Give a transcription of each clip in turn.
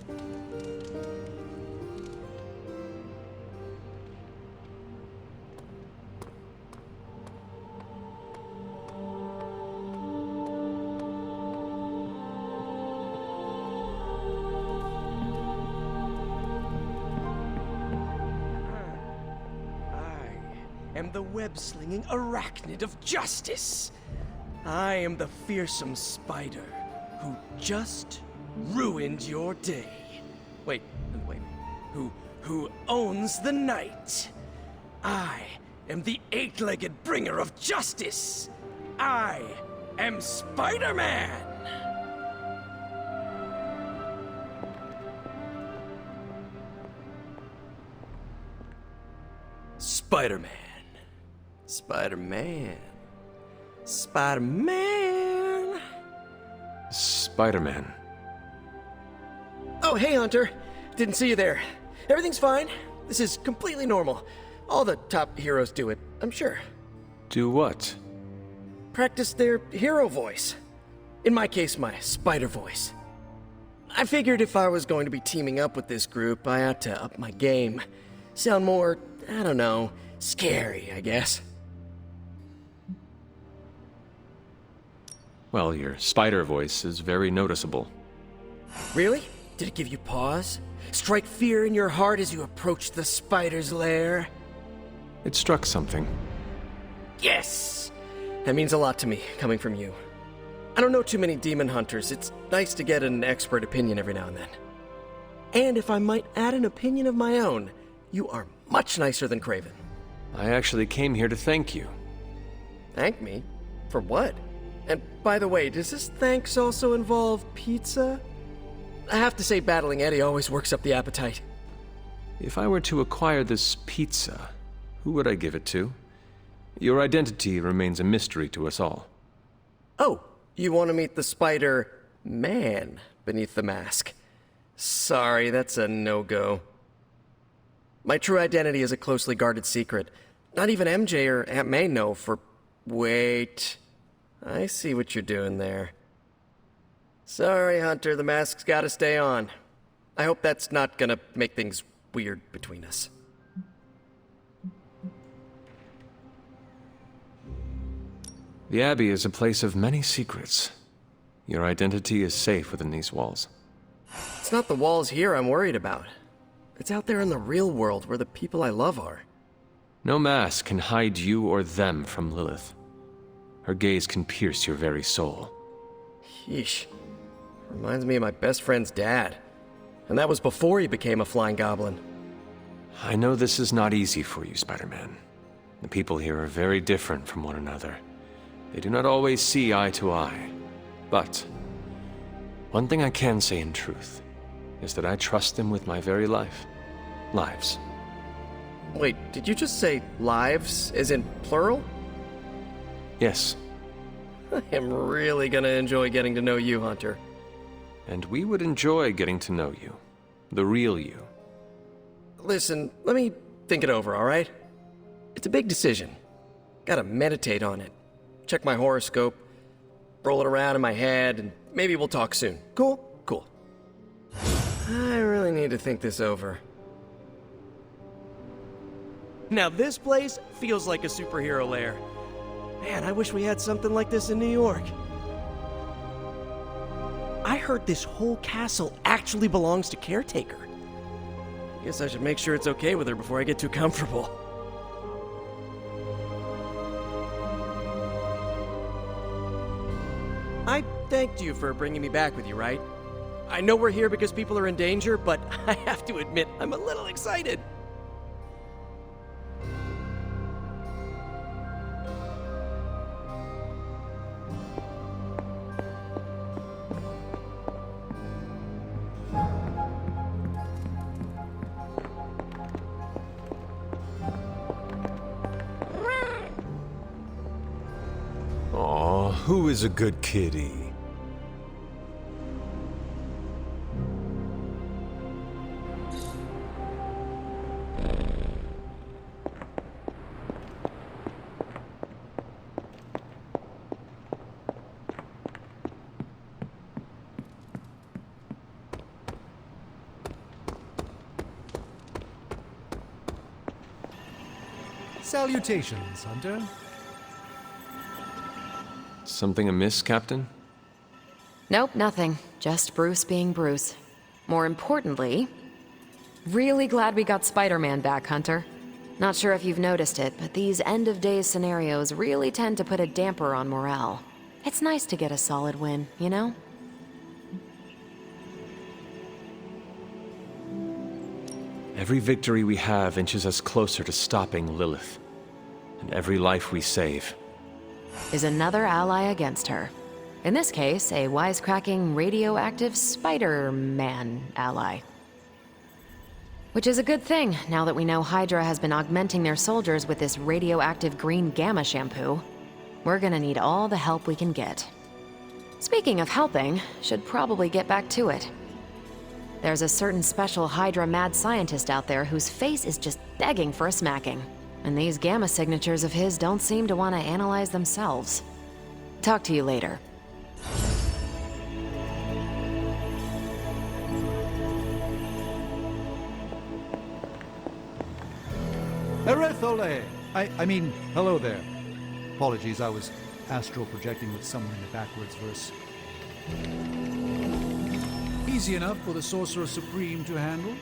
I am the web-slinging arachnid of justice. I am the fearsome spider who just ruined your day. Wait. Who owns the night. I am the eight-legged bringer of justice. I am Spider-Man! Spider-Man. Spider-Man. Spider-Man. Spider-Man. Oh, hey, Hunter. Didn't see you there. Everything's fine. This is completely normal. All the top heroes do it, I'm sure. Do what? Practice their hero voice. In my case, my spider voice. I figured if I was going to be teaming up with this group, I ought to up my game. Sound more, I don't know, scary, I guess. Well, your spider voice is very noticeable. Really? Did it give you pause? Strike fear in your heart as you approach the spider's lair? It struck something. Yes! That means a lot to me, coming from you. I don't know too many demon hunters. It's nice to get an expert opinion every now and then. And if I might add an opinion of my own, you are much nicer than Craven. I actually came here to thank you. Thank me? For what? And by the way, does this thanks also involve pizza? I have to say battling Eddie always works up the appetite. If I were to acquire this pizza, who would I give it to? Your identity remains a mystery to us all. Oh, you want to meet the Spider-Man beneath the mask. Sorry, that's a no-go. My true identity is a closely guarded secret. Not even MJ or Aunt May know for... Wait... I see what you're doing there. Sorry, Hunter, the mask's gotta stay on. I hope that's not gonna make things weird between us. The Abbey is a place of many secrets. Your identity is safe within these walls. It's not the walls here I'm worried about. It's out there in the real world where the people I love are. No mask can hide you or them from Lilith. Her gaze can pierce your very soul. Yeesh. Reminds me of my best friend's dad. And that was before he became a flying goblin. I know this is not easy for you, Spider-Man. The people here are very different from one another. They do not always see eye to eye. But one thing I can say in truth is that I trust them with my very life. Lives. Wait, did you just say lives, as in plural? Yes. I am really gonna enjoy getting to know you, Hunter. And we would enjoy getting to know you. The real you. Listen, let me think it over, alright? It's a big decision. Gotta meditate on it. Check my horoscope, roll it around in my head, and maybe we'll talk soon. Cool? Cool. I really need to think this over. Now this place feels like a superhero lair. Man, I wish we had something like this in New York. I heard this whole castle actually belongs to Caretaker. Guess I should make sure it's okay with her before I get too comfortable. I thanked you for bringing me back with you, right? I know we're here because people are in danger, but I have to admit, I'm a little excited. Aw, who is a good kitty? Salutations, Hunter. Something amiss, Captain? Nope, nothing. Just Bruce being Bruce. More importantly, really glad we got Spider-Man back, Hunter. Not sure if you've noticed it, but these end-of-days scenarios really tend to put a damper on morale. It's nice to get a solid win, you know? Every victory we have inches us closer to stopping Lilith. And every life we save Is another ally against her. In this case, a wisecracking, radioactive Spider-Man ally. Which is a good thing, now that we know Hydra has been augmenting their soldiers with this radioactive green gamma shampoo. We're gonna need all the help we can get. Speaking of helping, should probably get back to it. There's a certain special Hydra mad scientist out there whose face is just begging for a smacking. And these gamma signatures of his don't seem to want to analyze themselves. Talk to you later. Erethole! I mean, hello there. Apologies, I was astral projecting with someone in the backwards verse. Easy enough for the Sorcerer Supreme to handle.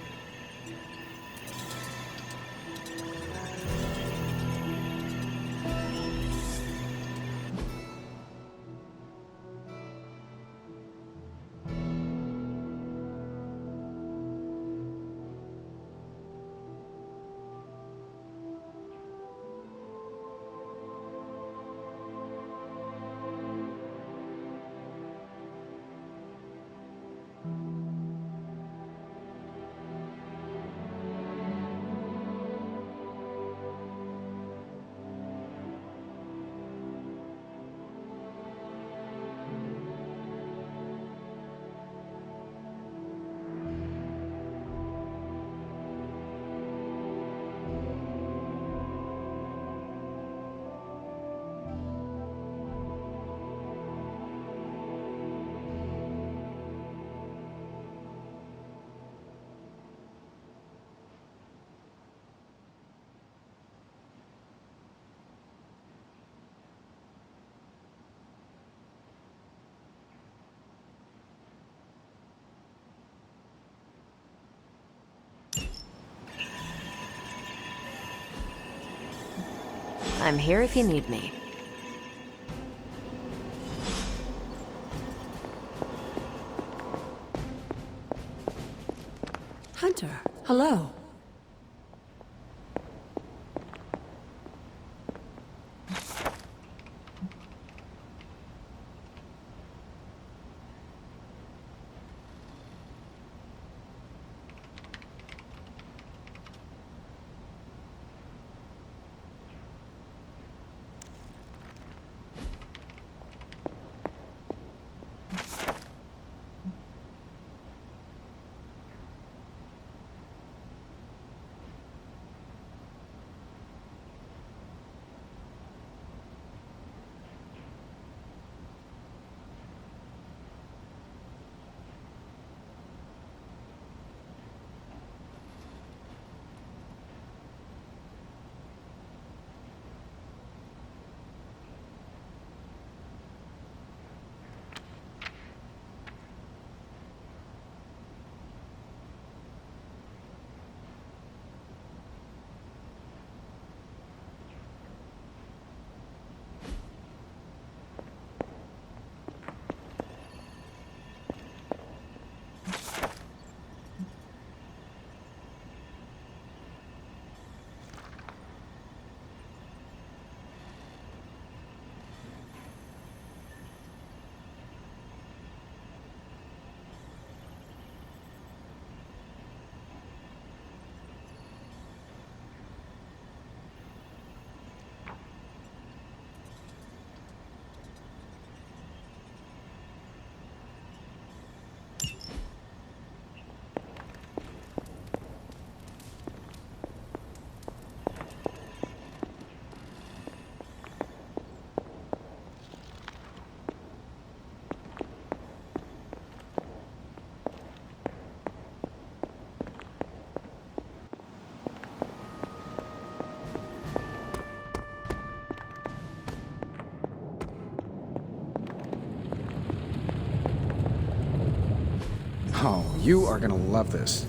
I'm here if you need me. Hunter, hello. You are gonna love this.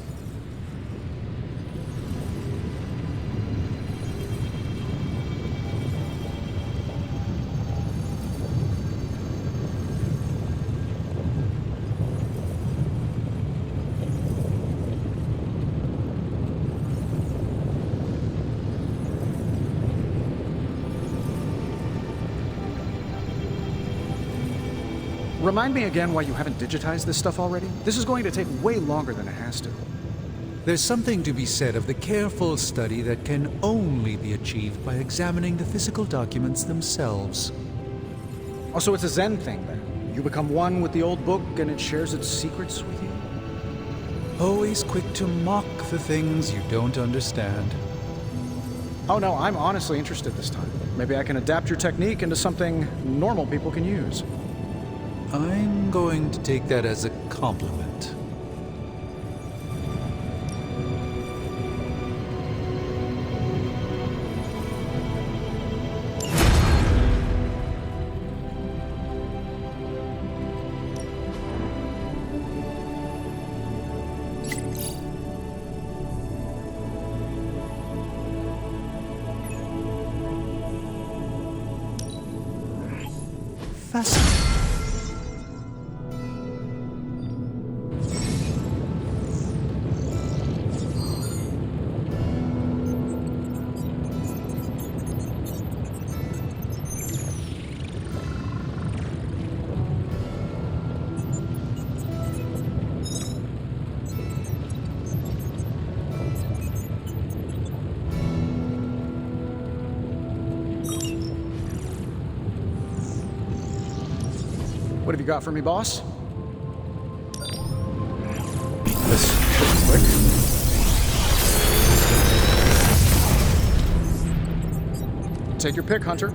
Remind me again why you haven't digitized this stuff already? This is going to take way longer than it has to. There's something to be said of the careful study that can only be achieved by examining the physical documents themselves. Oh, so it's a Zen thing then? You become one with the old book and it shares its secrets with you? Always quick to mock the things you don't understand. Oh no, I'm honestly interested this time. Maybe I can adapt your technique into something normal people can use. I'm going to take that as a compliment. Fascinating. What have you got for me, boss? This should be quick. Take your pick, Hunter.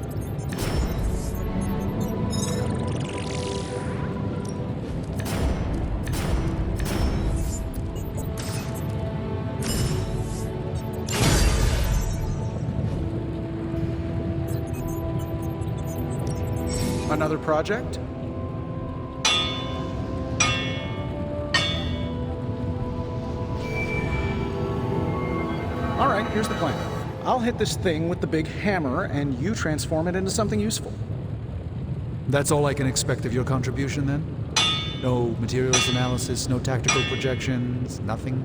Another project? All right, here's the plan. I'll hit this thing with the big hammer, and you transform it into something useful. That's all I can expect of your contribution, then? No materials analysis, no tactical projections, nothing?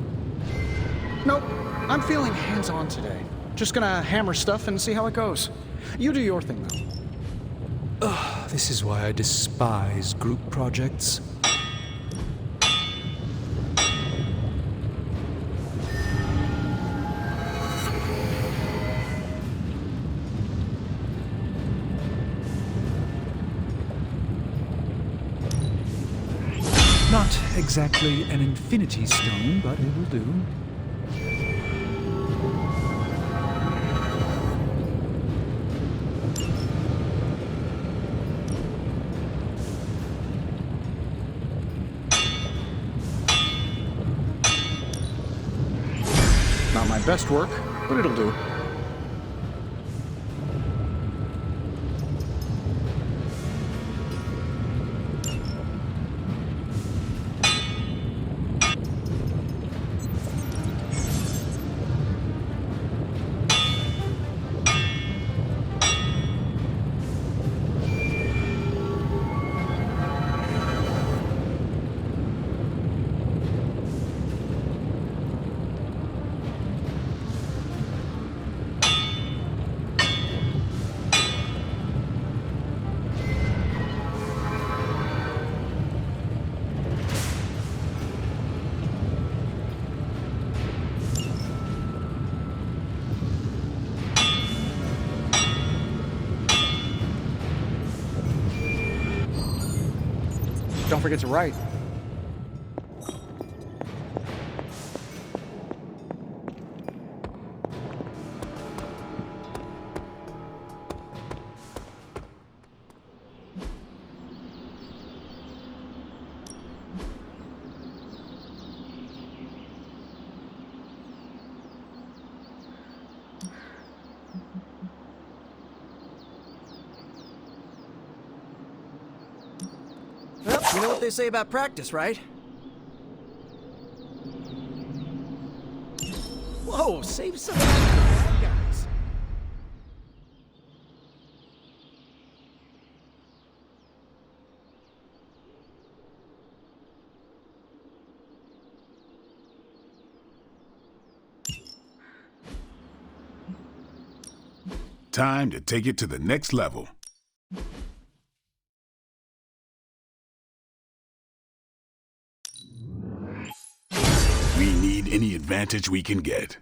Nope, I'm feeling hands-on today. Just gonna hammer stuff and see how it goes. You do your thing, though. This is why I despise group projects. Not exactly an infinity stone, but it will do. Not my best work, but it'll do. Don't forget to write. Well, you know what they say about practice, right? Whoa, save some of that for the bad guys. Time to take it to the next level. We need any advantage we can get.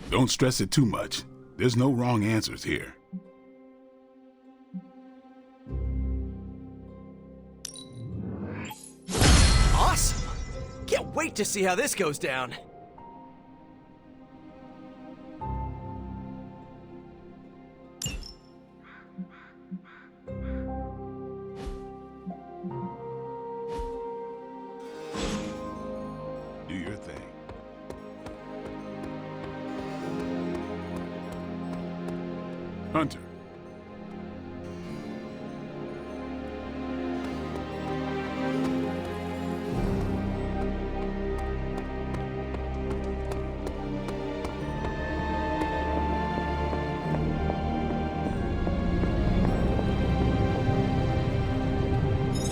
Don't stress it too much. There's no wrong answers here. Awesome! Can't wait to see how this goes down. Do your thing. Hunter.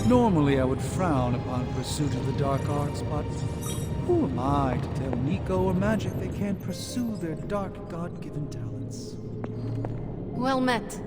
Normally I would frown upon pursuit of the dark arts, but who am I to tell Nico or Magic they can't pursue their dark God-given talents? Well met.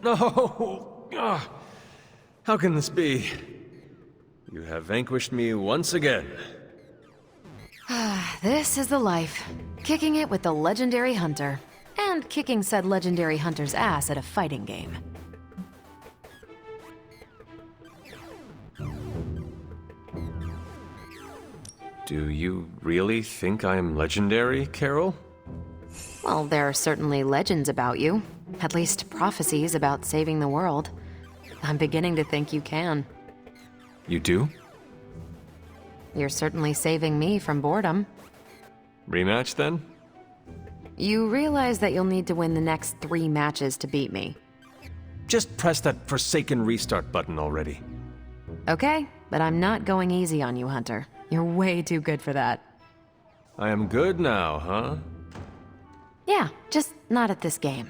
No! Ah, how can this be? You have vanquished me once again. This is the life. Kicking it with the legendary hunter. And kicking said legendary hunter's ass at a fighting game. Do you really think I'm legendary, Carol? Well, there are certainly legends about you. At least prophecies about saving the world. I'm beginning to think you can. You do? You're certainly saving me from boredom. Rematch, then? You realize that you'll need to win the next 3 matches to beat me. just press that forsaken restart button already? Okay, but I'm not going easy on you, Hunter. You're way too good for that. I am good now, huh? Yeah, just not at this game.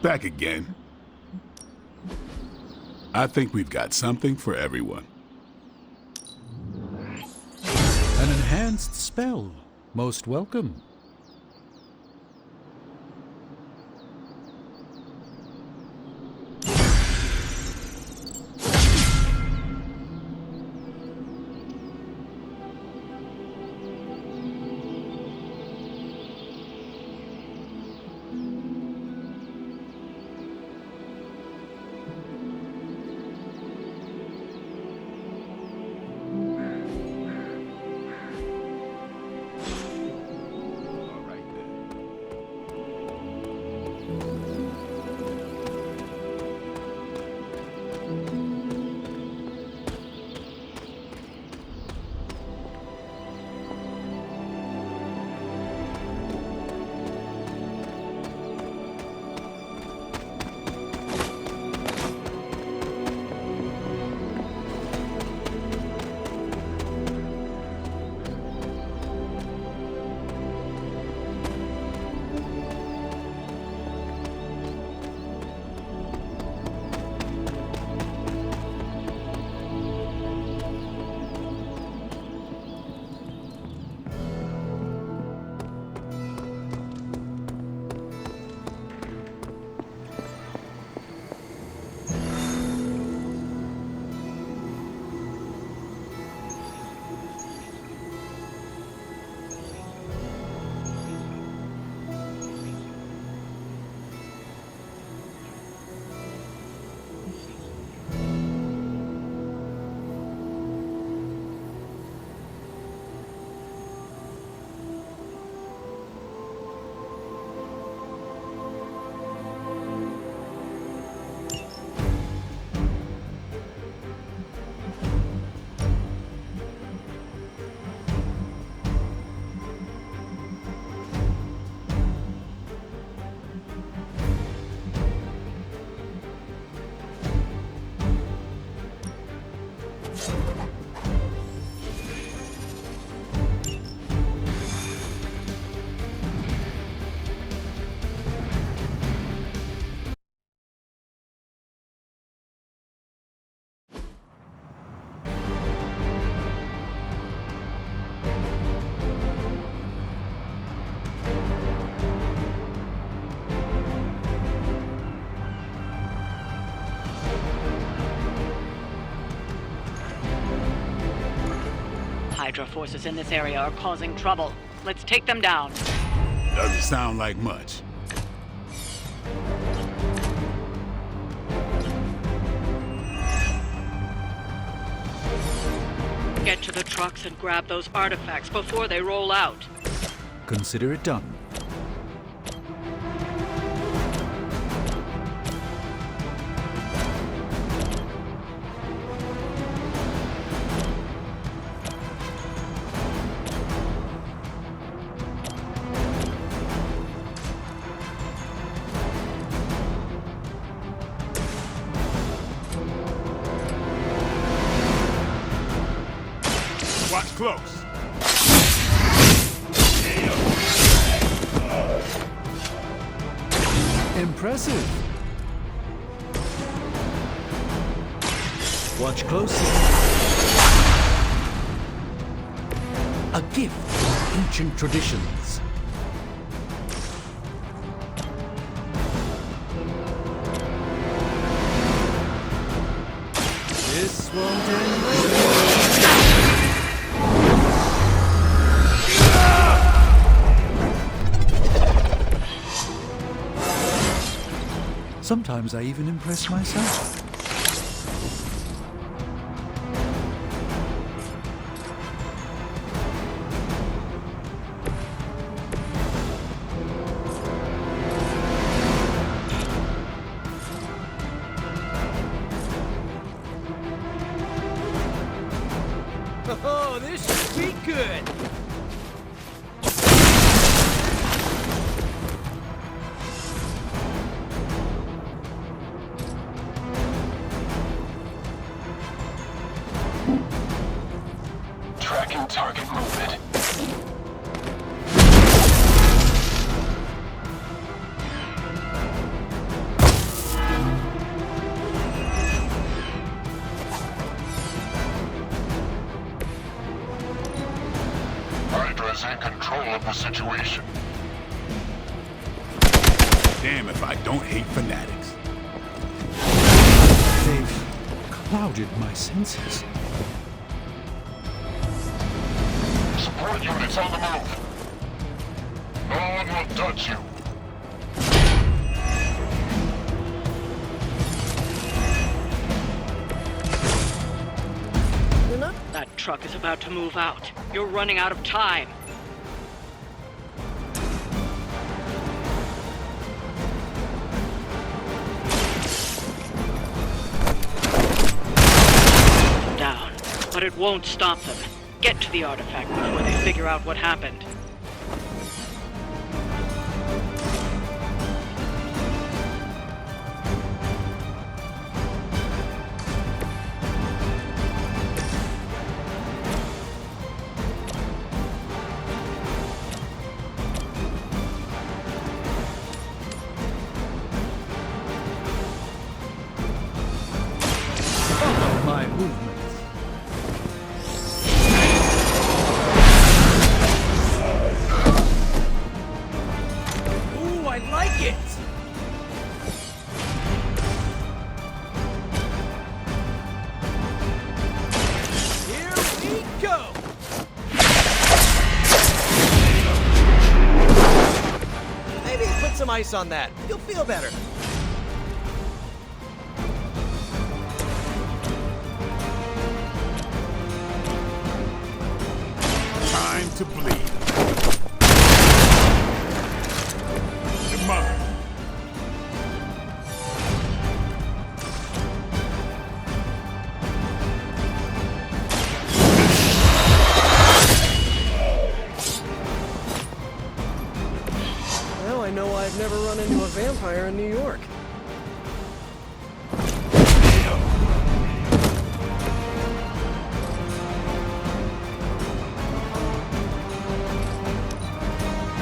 Back again. I think we've got something for everyone. An enhanced spell. Most welcome. Hydra forces in this area are causing trouble. Let's take them down. Doesn't sound like much. Get to the trucks and grab those artifacts before they roll out. Consider it done. close. Impressive. Watch closely. A gift of ancient traditions. This won't end well. Sometimes I even impress myself. Oh, this should be good. Tracking target movement. Hydra's in control of the situation. Damn if I don't hate fanatics. They've clouded my senses. Support units on the move. No one will touch you. You're not. That truck is about to move out. You're running out of time. Down. But it won't stop them. Get to the artifact before they figure out what happened. Follow my movements. Ooh, I like it. Here we go. Maybe put some ice on that. You'll feel better. Time to bleed. Come on. Now I know I've never run into a vampire in New York.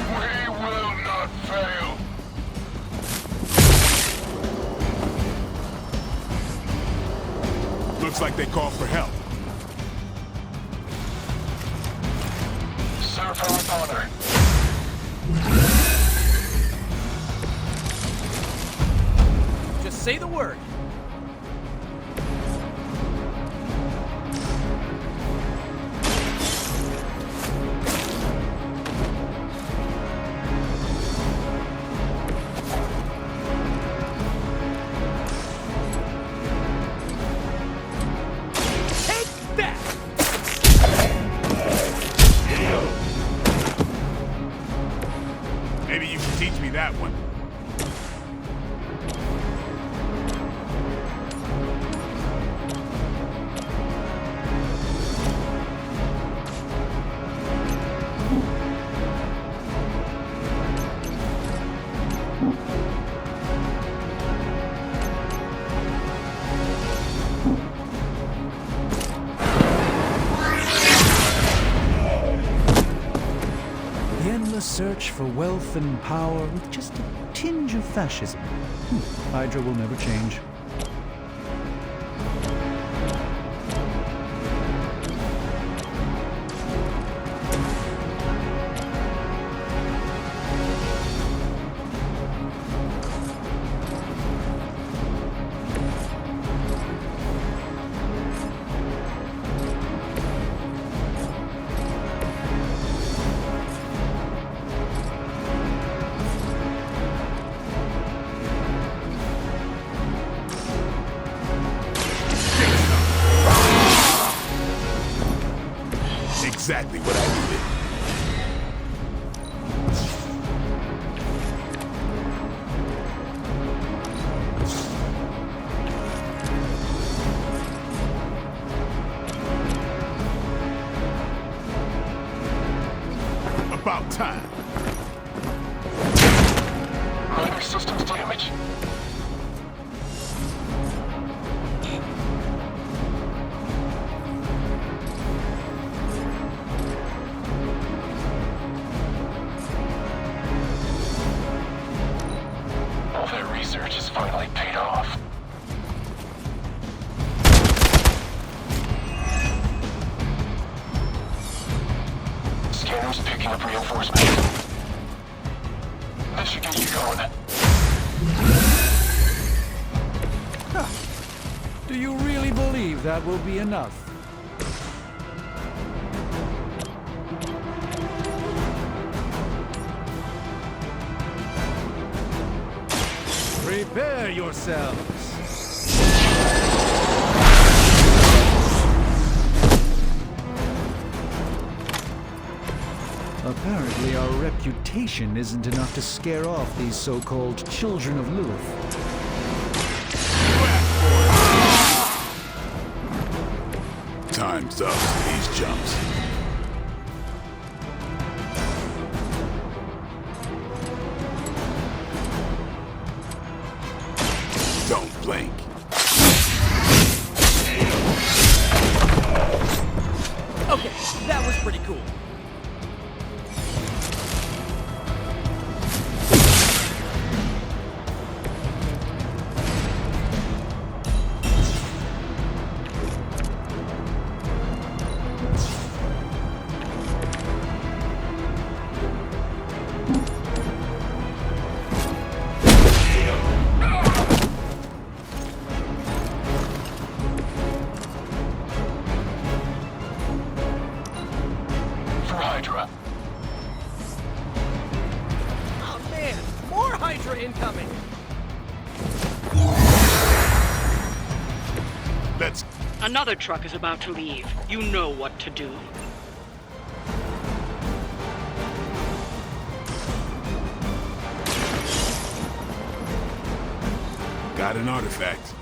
We will not fail. Looks like they called for help. Serve her with honor. Just say the word. Take that! Maybe you can teach me that one. search for wealth and power with just a tinge of fascism. Hydra will never change. Exactly what I needed. About time. Minor systems damage. All that research has finally paid off. Scanner's picking up reinforcements. This should get you going. Do you really believe that will be enough? Prepare yourselves! Apparently our reputation isn't enough to scare off these so-called children of Lilith. Time's up for these jumps. Don't blink. Okay, that was pretty cool. For Hydra. Oh man, more Hydra incoming! Let's Another truck is about to leave. You know what to do. got an artifact.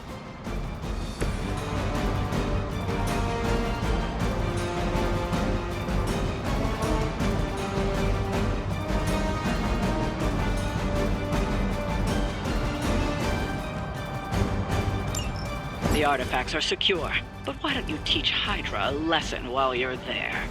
The artifacts are secure, but why don't you teach Hydra a lesson while you're there?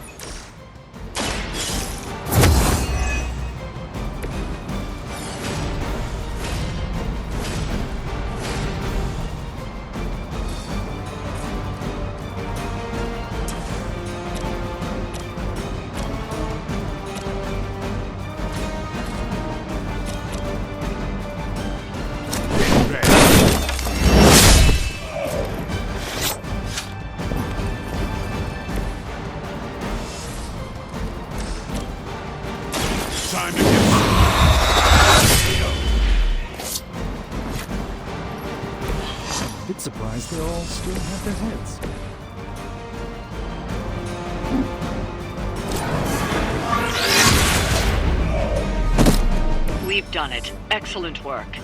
Time to get Bit surprised they all still have their heads. We've done it. Excellent work.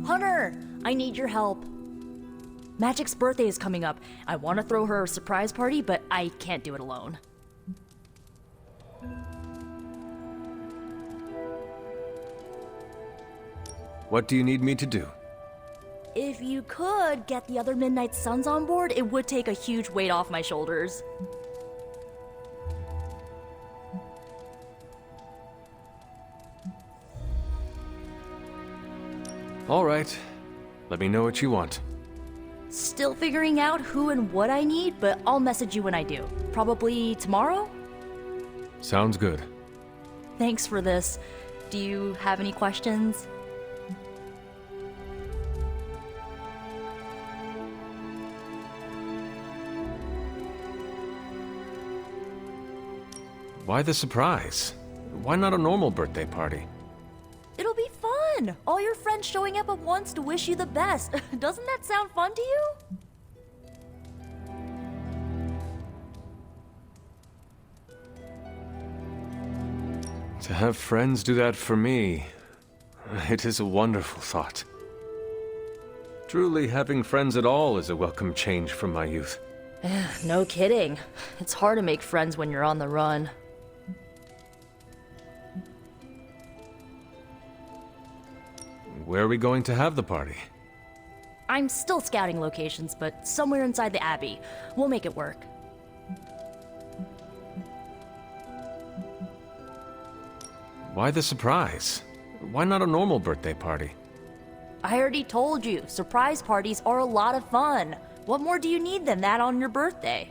Hunter, I need your help. Magic's birthday is coming up. I want to throw her a surprise party, but I can't do it alone. What do you need me to do? If you could get the other Midnight Suns on board, it would take a huge weight off my shoulders. All right. Let me know what you want. Still figuring out who and what I need, but I'll message you when I do. Probably tomorrow? Sounds good. Thanks for this. Do you have any questions? Why the surprise? Why not a normal birthday party? It'll be fun! All your friends showing up at once to wish you the best. Doesn't that sound fun to you? To have friends do that for me, it is a wonderful thought. Truly, having friends at all is a welcome change from my youth. No kidding. It's hard to make friends when you're on the run. Where are we going to have the party? I'm still scouting locations, but somewhere inside the Abbey. We'll make it work. Why the surprise? Why not a normal birthday party? I already told you, surprise parties are a lot of fun. What more do you need than that on your birthday?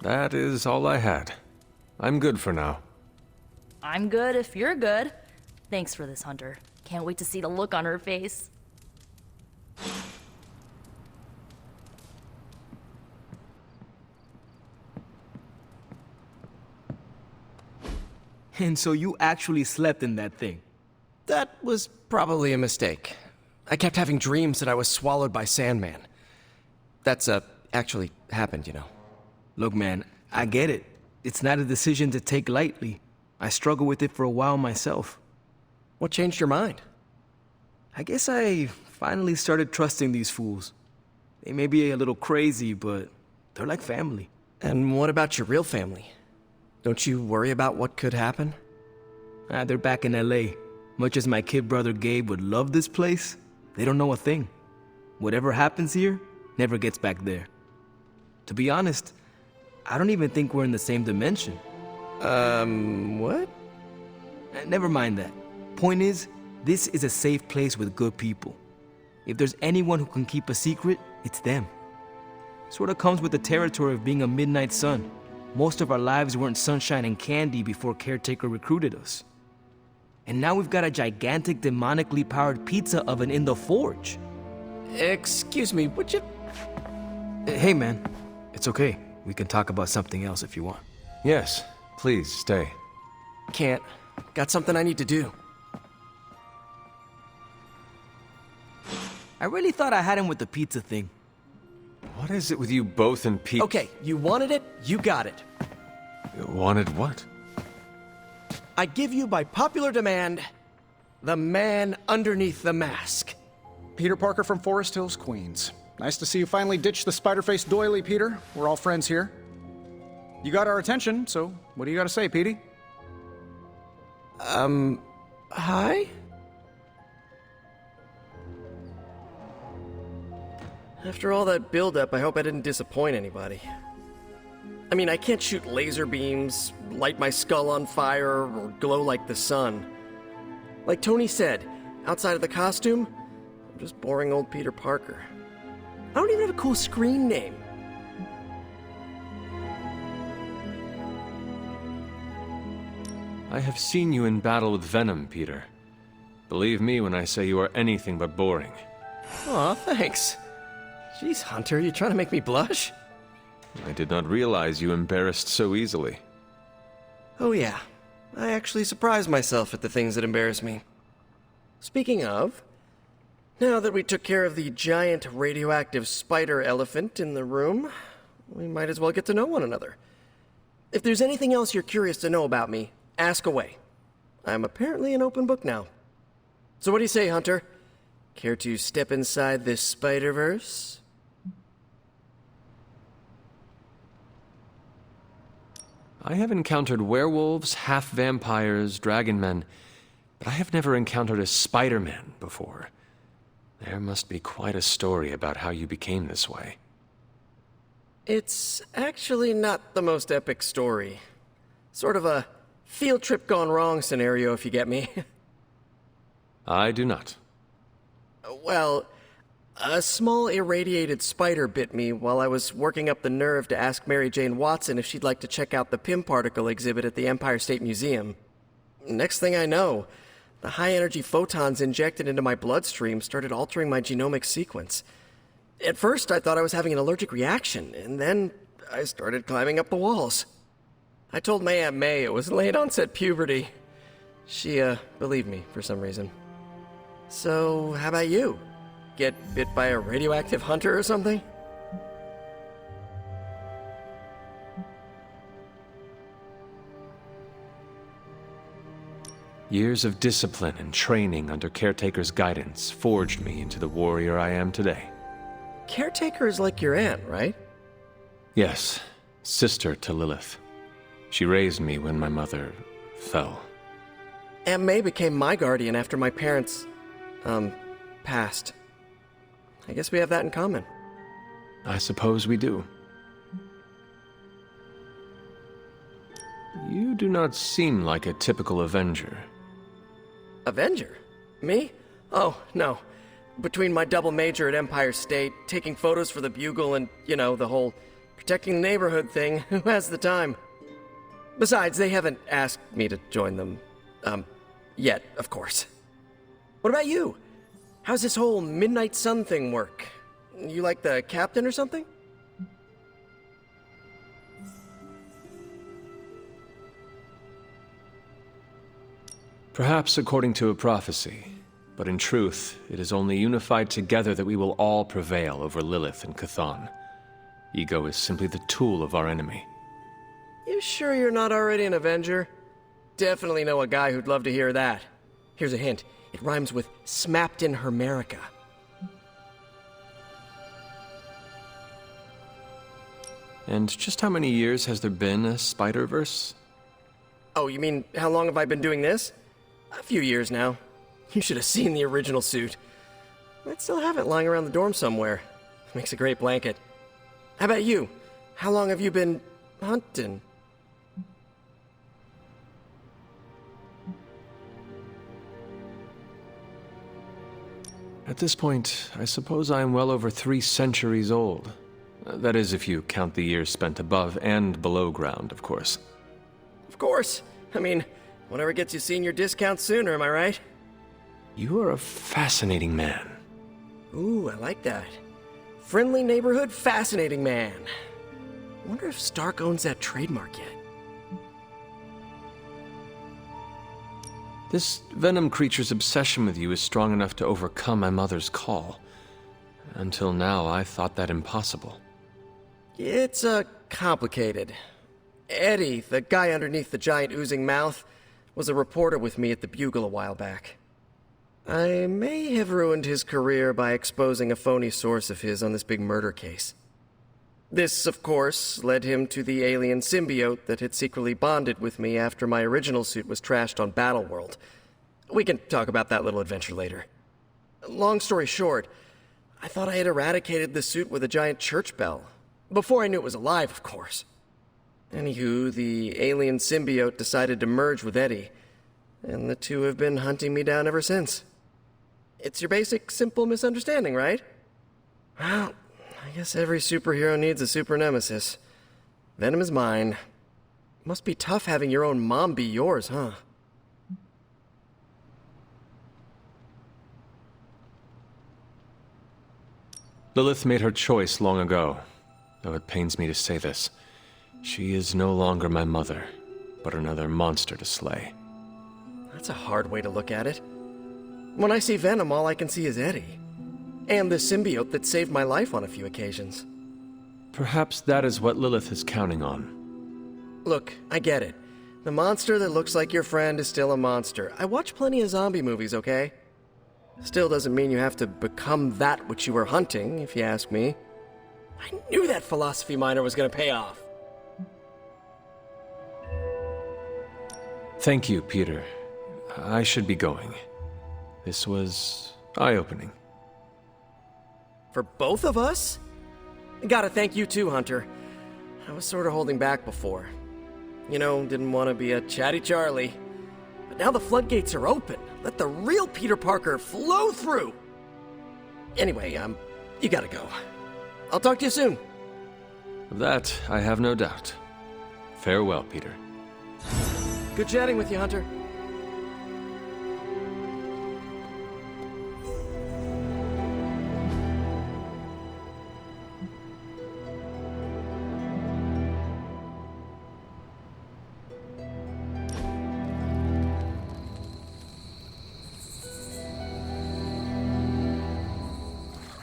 That is all I had. I'm good for now. I'm good if you're good. Thanks for this, Hunter. Can't wait to see the look on her face. And so you actually slept in that thing? That was probably a mistake. I kept having dreams that I was swallowed by Sandman. That's, actually happened, you know. Look, man, I get it. It's not a decision to take lightly. I struggled with it for a while myself. What changed your mind? I guess I finally started trusting these fools. They may be a little crazy, but they're like family. And what about your real family? Don't you worry about what could happen? They're back in LA. Much as my kid brother Gabe would love this place, they don't know a thing. Whatever happens here never gets back there. To be honest, I don't even think we're in the same dimension. What? Never mind that. Point is, this is a safe place with good people. If there's anyone who can keep a secret, it's them. Sort of comes with the territory of being a Midnight Sun. Most of our lives weren't sunshine and candy before Caretaker recruited us. And now we've got a gigantic demonically powered pizza oven in the forge. Excuse me, would you... Hey man, it's okay. We can talk about something else if you want. Yes, please stay. Can't. Got something I need to do. I really thought I had him with the pizza thing. What is it with you both and Pete? Okay, you wanted it, you got it. Wanted what? I give you by popular demand, the man underneath the mask. Peter Parker from Forest Hills, Queens. Nice to see you finally ditch the spider-faced doily, Peter. We're all friends here. You got our attention, so what do you got to say, Petey? Hi? After all that build-up, I hope I didn't disappoint anybody. I mean, I can't shoot laser beams, light my skull on fire, or glow like the sun. Like Tony said, outside of the costume, I'm just boring old Peter Parker. I don't even have a cool screen name. I have seen you in battle with Venom, Peter. Believe me when I say you are anything but boring. Aw, thanks. Jeez, Hunter, you trying to make me blush? I did not realize you embarrassed so easily. Oh yeah, I actually surprise myself at the things that embarrass me. Speaking of, now that we took care of the giant radioactive spider elephant in the room, we might as well get to know one another. If there's anything else you're curious to know about me, ask away. I'm apparently an open book now. So what do you say, Hunter? Care to step inside this Spider-Verse? I have encountered werewolves, half-vampires, dragon men, but I have never encountered a Spider-Man before. There must be quite a story about how you became this way. It's actually not the most epic story. Sort of a field trip gone wrong scenario, if you get me. I do not. Well, a small irradiated spider bit me while I was working up the nerve to ask Mary Jane Watson if she'd like to check out the Pym particle exhibit at the Empire State Museum. Next thing I know, the high-energy photons injected into my bloodstream started altering my genomic sequence. At first, I thought I was having an allergic reaction, and then I started climbing up the walls. I told my Aunt May it was late-onset puberty. She, believed me for some reason. So, how about you? Get bit by a radioactive hunter or something? Years of discipline and training under Caretaker's guidance forged me into the warrior I am today. Caretaker is like your aunt, right? Yes, sister to Lilith. She raised me when my mother fell. Aunt May became my guardian after my parents, passed. I guess we have that in common. I suppose we do. You do not seem like a typical Avenger. Avenger? Me? Oh, no. Between my double major at Empire State, taking photos for the Bugle, and, you know, the whole protecting the neighborhood thing, who has the time? Besides, they haven't asked me to join them, yet, of course. What about you? How's this whole Midnight Sun thing work? You like the captain or something? Perhaps according to a prophecy, but in truth, it is only unified together that we will all prevail over Lilith and Chthon. Ego is simply the tool of our enemy. You sure you're not already an Avenger? Definitely know a guy who'd love to hear that. Here's a hint. It rhymes with smapped in Hermerica. And just how many years has there been a Spider-Verse? Oh, you mean how long have I been doing this? A few years now. You should have seen the original suit. I still have it lying around the dorm somewhere. Makes a great blanket. How about you? How long have you been hunting? At this point, I suppose I am well over 3 centuries old. That is, if you count the years spent above and below ground, of course. Of course. I mean, whatever gets you senior discounts sooner, am I right? You are a fascinating man. Ooh, I like that. Friendly neighborhood, fascinating man. Wonder if Stark owns that trademark yet. This Venom creature's obsession with you is strong enough to overcome my mother's call. Until now, I thought that impossible. It's, complicated. Eddie, the guy underneath the giant oozing mouth, was a reporter with me at the Bugle a while back. I may have ruined his career by exposing a phony source of his on this big murder case. This, of course, led him to the alien symbiote that had secretly bonded with me after my original suit was trashed on Battleworld. We can talk about that little adventure later. Long story short, I thought I had eradicated the suit with a giant church bell. Before I knew it was alive, of course. Anywho, the alien symbiote decided to merge with Eddie, and the two have been hunting me down ever since. It's your basic, simple misunderstanding, right? Well, I guess every superhero needs a super nemesis. Venom is mine. Must be tough having your own mom be yours, huh? Lilith made her choice long ago, though it pains me to say this. She is no longer my mother, but another monster to slay. That's a hard way to look at it. When I see Venom, all I can see is Eddie. And the symbiote that saved my life on a few occasions. Perhaps that is what Lilith is counting on. Look, I get it. The monster that looks like your friend is still a monster. I watch plenty of zombie movies, okay? Still doesn't mean you have to become that which you were hunting, if you ask me. I knew that philosophy minor was gonna pay off. Thank you, Peter. I should be going. This was eye-opening. For both of us? Gotta thank you too, Hunter. I was sort of holding back before. You know, didn't want to be a chatty Charlie. But now the floodgates are open. Let the real Peter Parker flow through! Anyway, you gotta go. I'll talk to you soon. Of that, I have no doubt. Farewell, Peter. Good chatting with you, Hunter.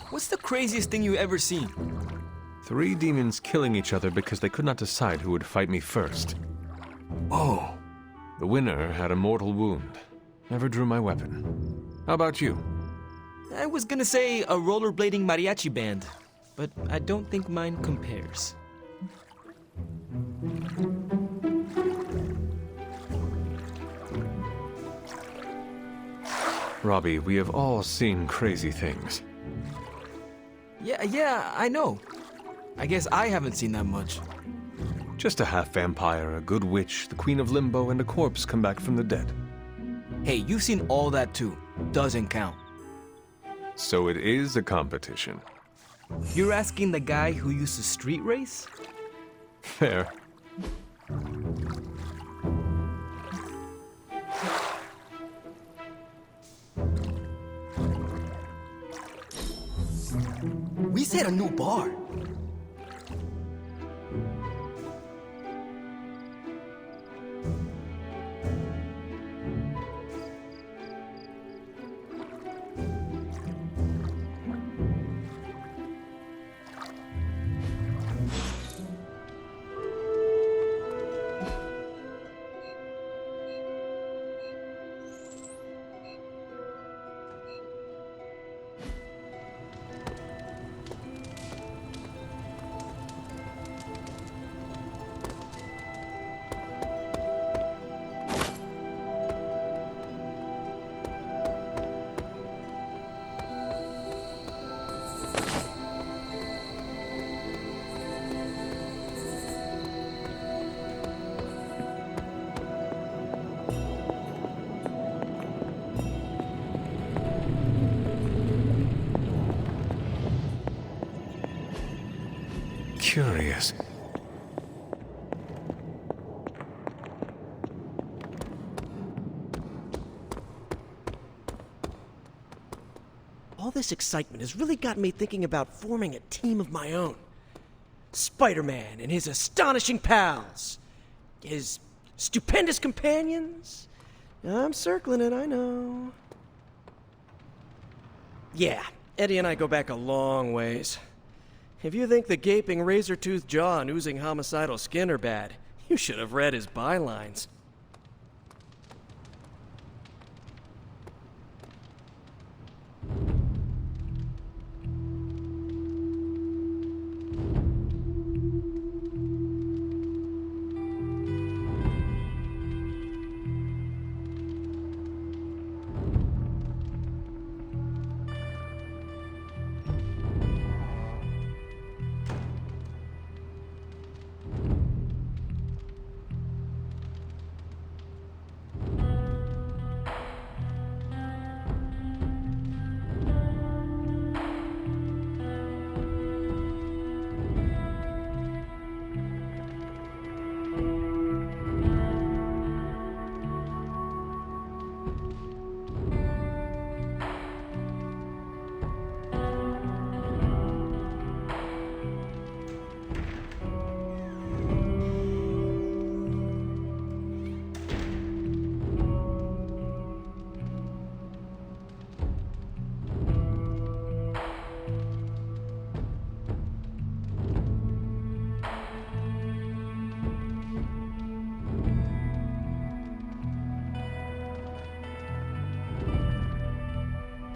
What's the craziest thing you've ever seen? 3 demons killing each other because they could not decide who would fight me first. Oh. The winner had a mortal wound. Never drew my weapon. How about you? I was gonna say a rollerblading mariachi band, but I don't think mine compares. Robbie, we have all seen crazy things. Yeah, I know. I guess I haven't seen that much. Just a half-vampire, a good witch, the queen of limbo, and a corpse come back from the dead. Hey, you've seen all that too. Doesn't count. So it is a competition. You're asking the guy who used to street race? Fair. We said a new bar. Curious. All this excitement has really got me thinking about forming a team of my own. Spider-Man and his astonishing pals. His stupendous companions. I'm circling it, I know. Yeah, Eddie and I go back a long ways. If you think the gaping razor-toothed jaw and oozing homicidal skin are bad, you should have read his bylines.